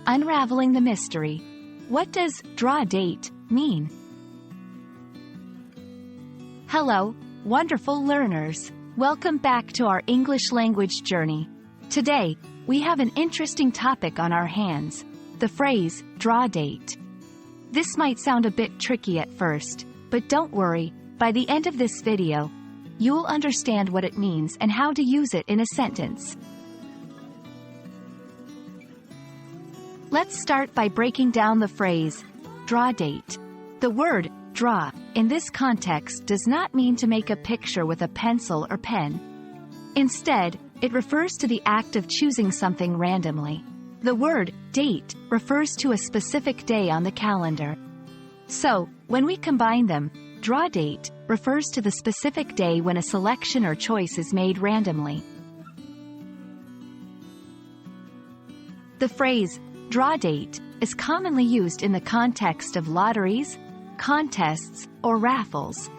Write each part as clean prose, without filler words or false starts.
Unraveling the Mystery. What does draw date mean? Hello, wonderful learners. Welcome back to our English language journey. Today, we have an interesting topic on our hands, the phrase, draw date. This might sound a bit tricky at first, but don't worry, by the end of this video, you'll understand what it means and how to use it in a sentence. Let's start by breaking down the phrase, draw date. The word, draw, in this context does not mean to make a picture with a pencil or pen. Instead, it refers to the act of choosing something randomly. The word, date, refers to a specific day on the calendar. So, when we combine them, draw date refers to the specific day when a selection or choice is made randomly. The phrase, draw date, is commonly used in the context of lotteries, contests, or raffles.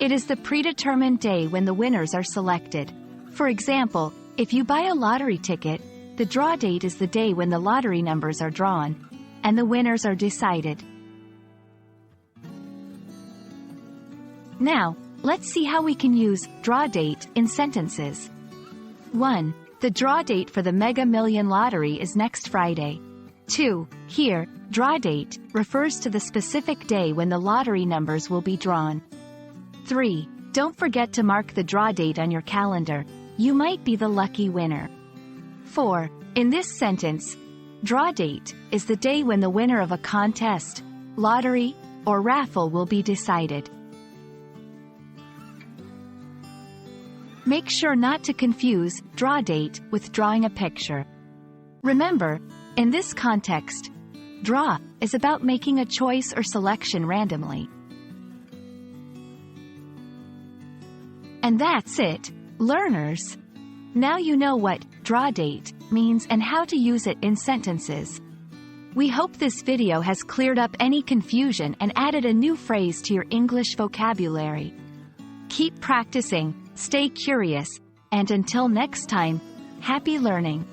It is the predetermined day when the winners are selected. For example, if you buy a lottery ticket, the draw date is the day when the lottery numbers are drawn, and the winners are decided. Now, let's see how we can use draw date in sentences. 1. The draw date for the Mega Million lottery is next Friday. 2. Here, draw date refers to the specific day when the lottery numbers will be drawn. 3. Don't forget to mark the draw date on your calendar. You might be the lucky winner. 4. In this sentence, draw date is the day when the winner of a contest, lottery, or raffle will be decided. Make sure not to confuse draw date with drawing a picture. Remember, in this context, draw is about making a choice or selection randomly. And that's it, learners. Now you know what draw date means and how to use it in sentences. We hope this video has cleared up any confusion and added a new phrase to your English vocabulary. Keep practicing, stay curious, and until next time, happy learning.